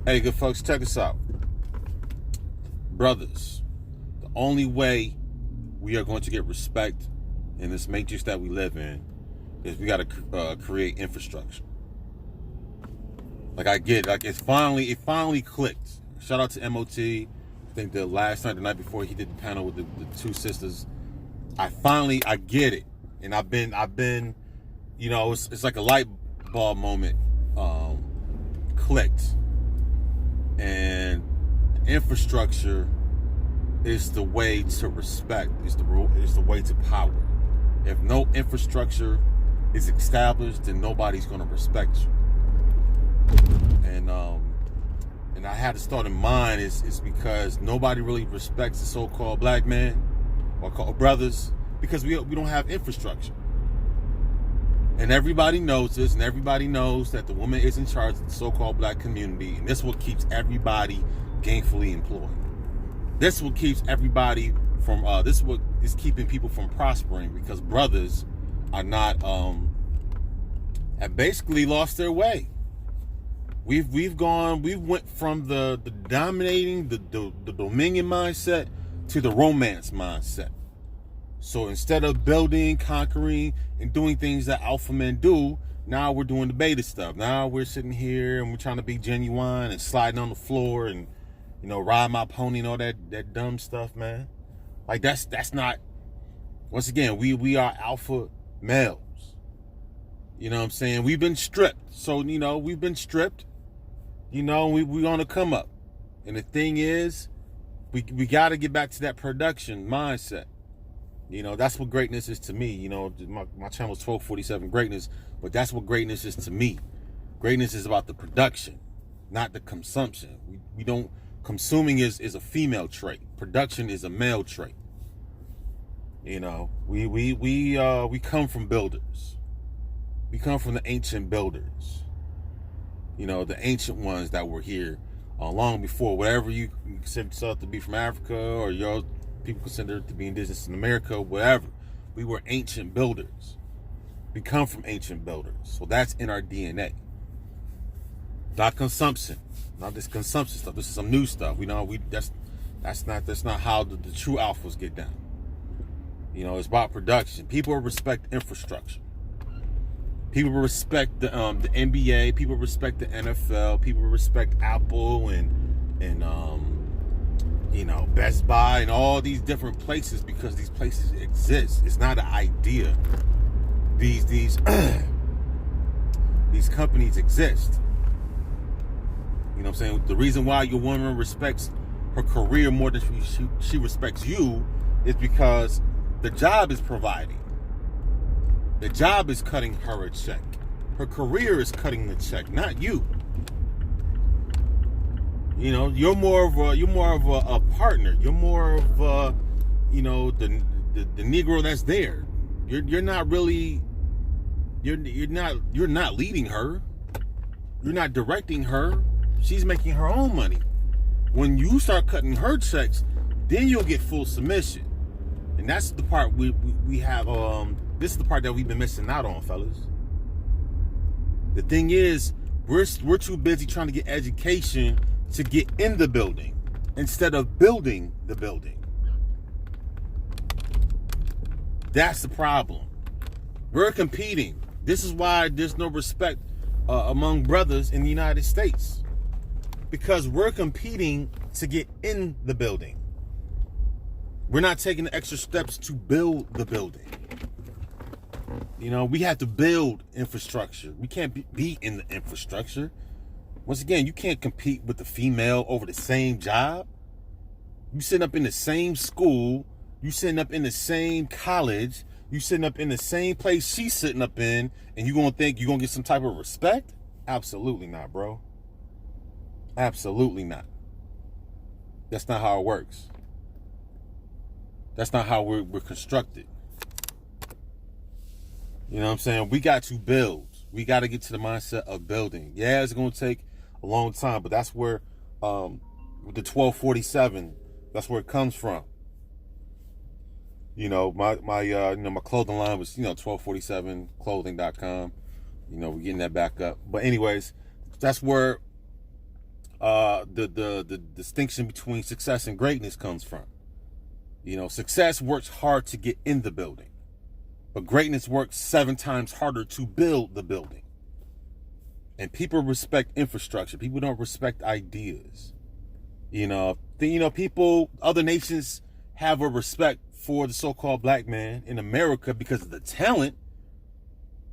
Hey, good folks, check this out. Brothers, the only way we are going to get respect in this matrix that we live in is we got to create infrastructure. Like I get, like it finally clicked. Shout out to MOT. I think the night before he did the panel with the two sisters. I get it, and I've been, it's like a light bulb moment, clicked, and infrastructure is the way to respect. Is the way to power. If no infrastructure is established, then nobody's going to respect you. And I had to start in mind is because nobody really respects the so-called black man or called brothers because we don't have infrastructure. And everybody knows this, and everybody knows that the woman is in charge of the so-called black community, and this is what keeps everybody gainfully employed. This is what keeps everybody from this is what is keeping people from prospering, because brothers are not have basically lost their way. We've went from the dominating the dominion mindset to the romance mindset. So instead of building, conquering, and doing things that alpha men do, now we're doing the beta stuff. Now we're sitting here and we're trying to be genuine and sliding on the floor and ride my pony and all that dumb stuff, man. Like that's not. Once again, we are alpha males. You know what I'm saying? We've been stripped. So we've been stripped. We on the come up. And the thing is, we got to get back to that production mindset. That's what greatness is to me. My channel is 1247 Greatness, but that's what greatness is to me. Greatness is about the production, not the consumption. We don't. Consuming is a female trait. Production is a male trait. We come from builders. We come from the ancient builders. The ancient ones that were here long before whatever you consider yourself to be from Africa, or your people consider it to be indigenous in America, whatever. We were ancient builders. We come from ancient builders. So that's in our DNA. Not consumption. Not this consumption stuff. This is some new stuff. That's not how the true alphas get down. It's about production. People respect infrastructure. People respect the NBA. People respect the NFL. People respect Apple and Best Buy and all these different places because these places exist. It's not an idea. These these companies exist. You know what I'm saying? The reason why your woman respects her career more than she respects you is because the job is providing. The job is cutting her a check. Her career is cutting the check, not you. You're more of a partner. You're more of the Negro that's there. You're not really. You're not leading her. You're not directing her. She's making her own money. When you start cutting her checks, then you'll get full submission. And that's the part we have. This is the part that we've been missing out on, fellas. The thing is, we're too busy trying to get education to get in the building instead of building the building. That's the problem. We're competing. This is why there's no respect among brothers in the United States. Because we're competing to get in the building. We're not taking the extra steps to build the building. We have to build infrastructure. We can't be in the infrastructure. Once again, you can't compete with the female over the same job. You sitting up in the same school. You sitting up in the same college. You sitting up in the same place she's sitting up in, and you gonna think you're gonna get some type of respect? Absolutely not, bro. Absolutely not. That's not how it works. That's not how we're constructed. You know what I'm saying? We got to build. We got to get to the mindset of building. Yeah, it's going to take a long time, but that's where with the 1247, that's where it comes from. My clothing line was 1247clothing.com. We're getting that back up. But anyways, that's where the distinction between success and greatness comes from. You know, success works hard to get in the building, but greatness works 7 times harder to build the building. And people respect infrastructure. People don't respect ideas. People, other nations have a respect for the so-called black man in America because of the talent,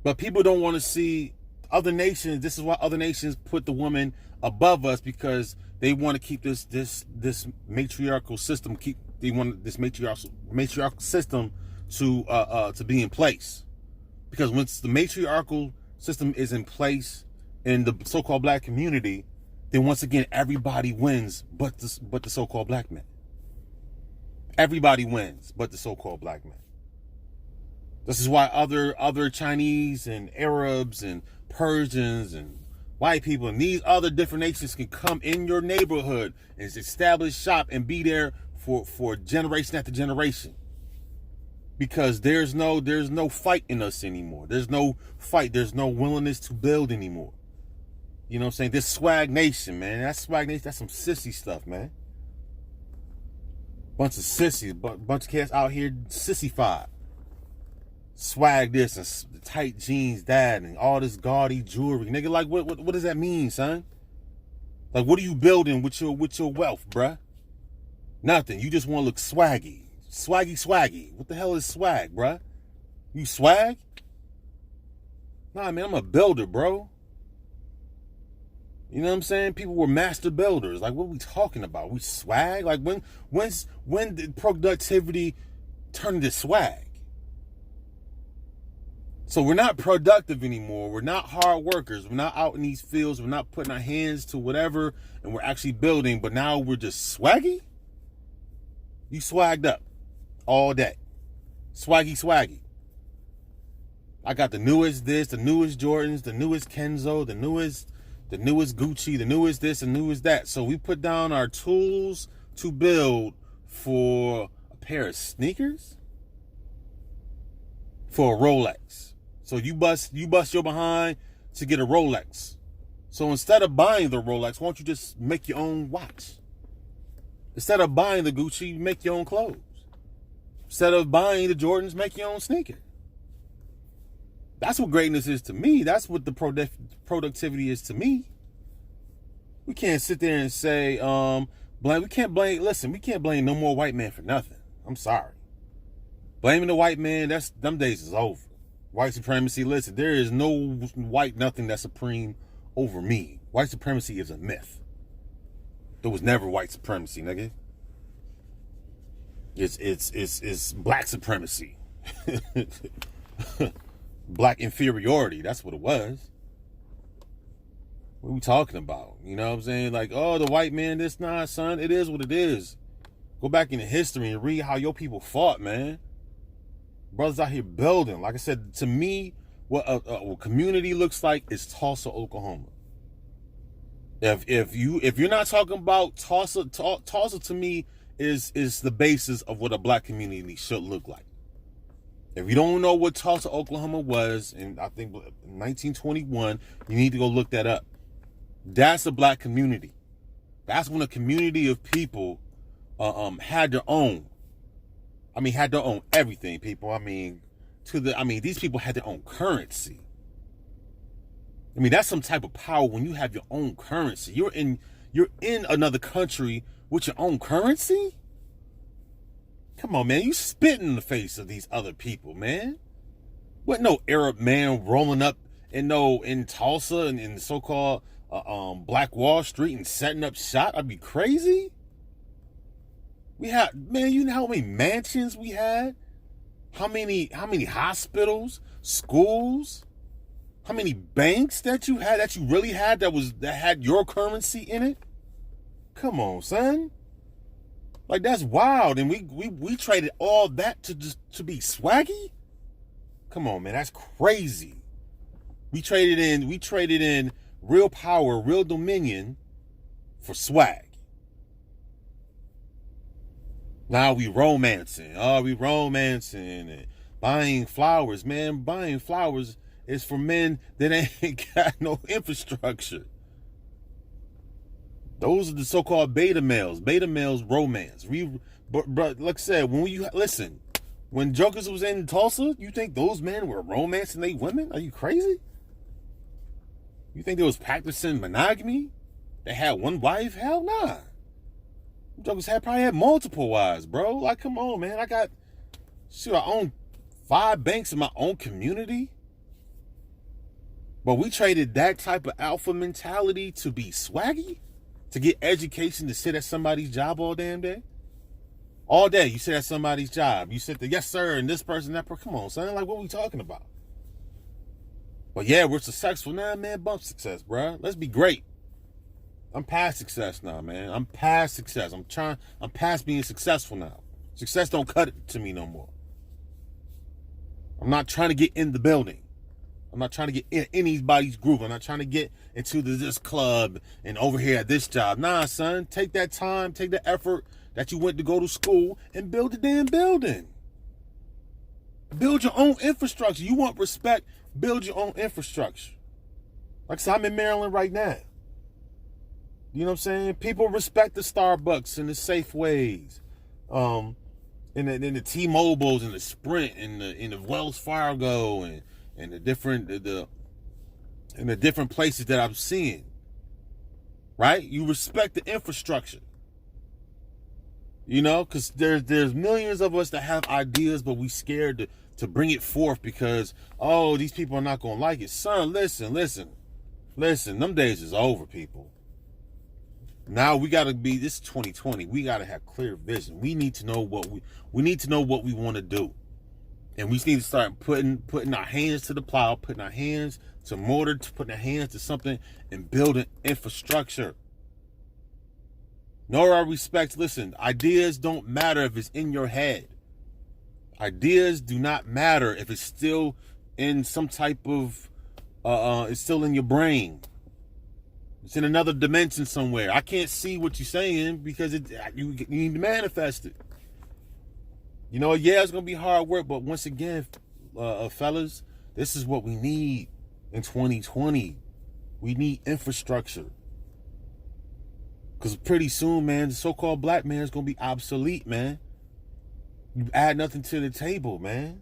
but people don't want to see other nations. This is why other nations put the woman above us, because they want to keep this matriarchal system. They want this matriarchal system to be in place, because once the matriarchal system is in place in the so-called black community, then once again everybody wins, but the so-called black man. Everybody wins, but the so-called black man. This is why other Chinese and Arabs and Persians and white people and these other different nations can come in your neighborhood and establish shop and be there for generation after generation. Because there's no fight in us anymore. There's no fight. There's no willingness to build anymore. You know what I'm saying? This swag nation, man. That swag nation, that's some sissy stuff, man. Bunch of sissies, bunch of cats out here sissified. Swag this and the tight jeans that and all this gaudy jewelry. Nigga, like what does that mean, son? Like, what are you building with your wealth, bruh? Nothing. You just want to look swaggy. Swaggy. What the hell is swag, bruh? You swag? Nah, man, I'm a builder, bro. You know what I'm saying? People were master builders. Like, what are we talking about? We swag? Like, when did productivity turn into swag? So we're not productive anymore. We're not hard workers. We're not out in these fields. We're not putting our hands to whatever, and we're actually building. But now we're just swaggy? You swagged up all day. Swaggy. I got the newest this, the newest Jordans, the newest Kenzo, the newest Gucci, the newest this and newest that. So we put down our tools to build for a pair of sneakers, for a Rolex. So you bust your behind to get a Rolex. So instead of buying the Rolex, why don't you just make your own watch? Instead of buying the Gucci, make your own clothes. Instead of buying the Jordans, make your own sneaker. That's what greatness is to me. That's what the productivity is to me. We can't sit there and say, we can't blame no more white man for nothing. I'm sorry. Blaming the white man, them days is over. White supremacy, listen, there is no white nothing that's supreme over me. White supremacy is a myth. There was never white supremacy, nigga. It's black supremacy. Black inferiority, that's what it was. What are we talking about? You know what I'm saying? Like, oh, the white man, this, nah, son, it is what it is. Go back into history and read how your people fought, man. Brothers out here building. Like I said, to me, what a community looks like is Tulsa, Oklahoma. If you're not talking about Tulsa to me is the basis of what a black community should look like. If you don't know what Tulsa, Oklahoma was, and I think 1921, you need to go look that up. That's a black community. That's when a community of people had their own. Had their own everything, people. These people had their own currency. That's some type of power when you have your own currency. You're in another country with your own currency? Come on, man. You spit in the face of these other people, man. What, no Arab man rolling up in Tulsa and in the so-called Black Wall Street and setting up shop? I'd be crazy. We had, man, you know how many mansions we had? How many hospitals, schools? How many banks that you really had that had your currency in it? Come on, son. Like, that's wild. And we traded all that to be swaggy? Come on, man, that's crazy. We traded in real power, real dominion for swag. Now we romancing. And buying flowers. Man, buying flowers is for men that ain't got no infrastructure. Those are the so-called beta males. Beta males romance. But like I said, when Jokers was in Tulsa, you think those men were romancing they women? Are you crazy? You think they was practicing monogamy? They had one wife? Hell nah. Jokers probably had multiple wives, bro. Like, come on, man. I own 5 banks in my own community. But we traded that type of alpha mentality to be swaggy? To get education to sit at somebody's job all damn day? All day, you sit at somebody's job. You sit there, yes, sir, and this person, that person. Come on, son. Like, what we talking about? But yeah, we're successful now, man. Bump success, bro. Let's be great. I'm past success now, man. I'm past success. I'm past being successful now. Success don't cut it to me no more. I'm not trying to get in the building. I'm not trying to get in anybody's groove. I'm not trying to get into this club and over here at this job. Nah, son. Take that time, take the effort that you went to go to school and build the damn building. Build your own infrastructure. You want respect, build your own infrastructure. Like I said, I'm in Maryland right now. You know what I'm saying? People respect the Starbucks and the Safeways, and the T-Mobiles and the Sprint and the Wells Fargo and the different places that I'm seeing. Right? You respect the infrastructure. You know, because there's millions of us that have ideas, but we scared to bring it forth because, oh, these people are not gonna like it. Son, listen. Them days is over, people. Now we gotta this is 2020. We gotta have clear vision. We need to know what we want to do. And we just need to start putting our hands to the plow, putting our hands to mortar, putting our hands to something and building infrastructure. Know our respect. Listen, ideas don't matter if it's in your head. Ideas do not matter if it's still in some type of, it's still in your brain. It's in another dimension somewhere. I can't see what you're saying because you need to manifest it. You know, yeah, it's going to be hard work, but once again, fellas, this is what we need in 2020. We need infrastructure. Because pretty soon, man, the so-called black man is going to be obsolete, man. You add nothing to the table, man.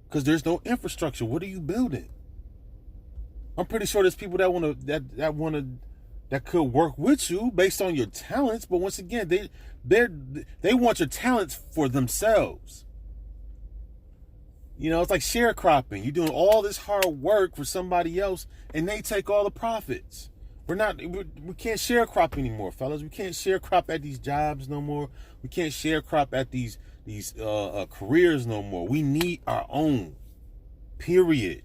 Because there's no infrastructure. What are you building? I'm pretty sure there's people that could work with you based on your talents, but once again, they want your talents for themselves. You know, it's like sharecropping. You're doing all this hard work for somebody else, and they take all the profits. We can't sharecrop anymore, fellas. We can't sharecrop at these jobs no more. We can't sharecrop at these careers no more. We need our own. Period.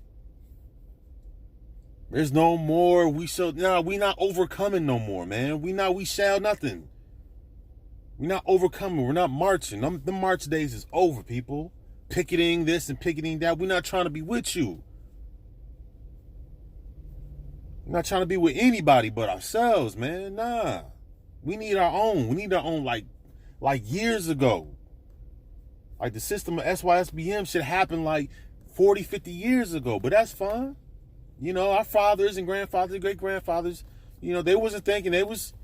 There's no more. We not overcoming no more, man. We shall nothing. We not overcoming. We're not marching. The march days is over, people. Picketing this and picketing that. We're not trying to be with you. We're not trying to be with anybody but ourselves, man. Nah. We need our own. We need our own like years ago. Like the system of SYSBM should happen like 40, 50 years ago. But that's fine. You know, our fathers and grandfathers, great-grandfathers, you know, they wasn't thinking. They was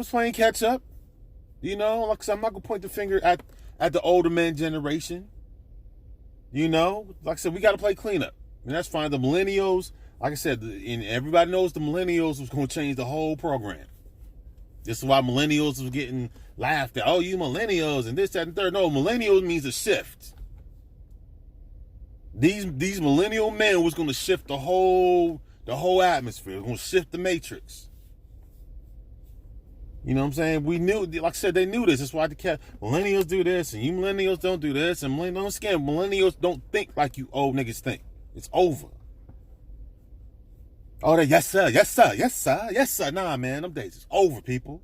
playing catch-up. You know, like I said, I'm not going to point the finger at the older man generation. You know, like I said, we got to play cleanup. And that's fine. The millennials, like I said, and everybody knows the millennials was going to change the whole program. This is why millennials was getting laughed at. Oh, you millennials and this, that, and third. No, millennials means a shift. These millennial men was going to shift the whole atmosphere. It was going to shift the matrix. You know what I'm saying? We knew, like I said, they knew this. That's why they kept, millennials do this, and you millennials don't do this, and millennials don't think like you old niggas think. It's over. Oh, yes sir, yes sir, yes sir, yes sir. Nah, man, them days is over, people.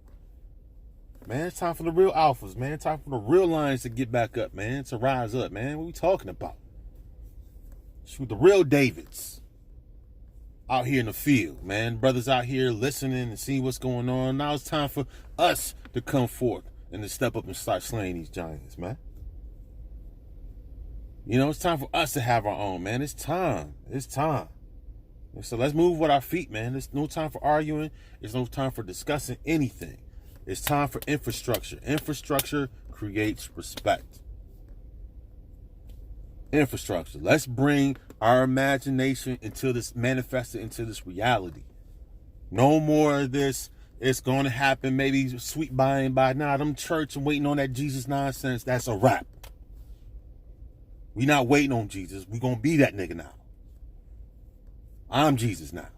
Man, it's time for the real alphas, man. It's time for the real lions to get back up, man. To rise up, man. What we talking about? Shoot, the real Davids out here in the field, man. Brothers out here listening and seeing what's going on. Now it's time for us to come forth and to step up and start slaying these giants, man. You know, it's time for us to have our own, man. It's time. It's time. So let's move with our feet, man. There's no time for arguing. There's no time for discussing anything. It's time for infrastructure. Infrastructure creates respect. Infrastructure. Let's bring our imagination into this, manifest it into this reality. No more of this, it's going to happen maybe sweet by and by. Nah, them church and waiting on that Jesus nonsense, that's a wrap. We not waiting on Jesus. We going to be that nigga now. I'm Jesus now.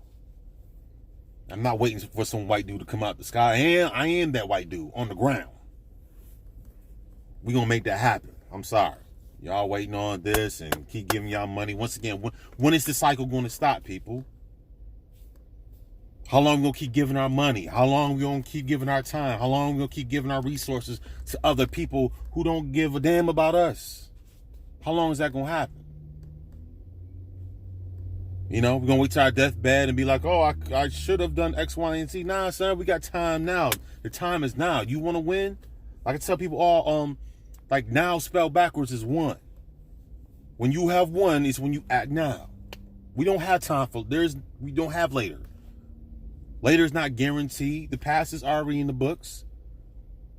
I'm not waiting for some white dude to come out the sky. I am that white dude on the ground. We going to make that happen. I'm sorry. Y'all waiting on this and keep giving y'all money. Once again, when is the cycle going to stop, people? How long we going to keep giving our money? How long we going to keep giving our time? How long we going to keep giving our resources to other people who don't give a damn about us? How long is that going to happen? You know, we're going to wait till our deathbed and be like, oh, I should have done X, Y, and Z. Nah, son, we got time now. The time is now. You want to win? Like I tell people all, like now spelled backwards is one. When you have one, it's when you act now. We don't have time for, we don't have later. Later is not guaranteed. The past is already in the books.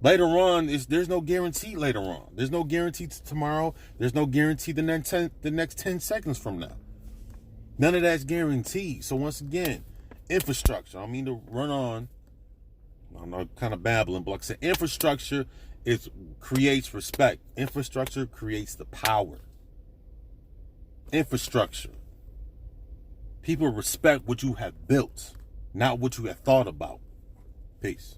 Later on, there's no guarantee later on. There's no guarantee to tomorrow. There's no guarantee the next 10 seconds from now. None of that's guaranteed. So once again, infrastructure. I don't mean to run on. I'm kind of babbling, but like I said, infrastructure creates respect. Infrastructure creates the power. Infrastructure. People respect what you have built, not what you have thought about. Peace.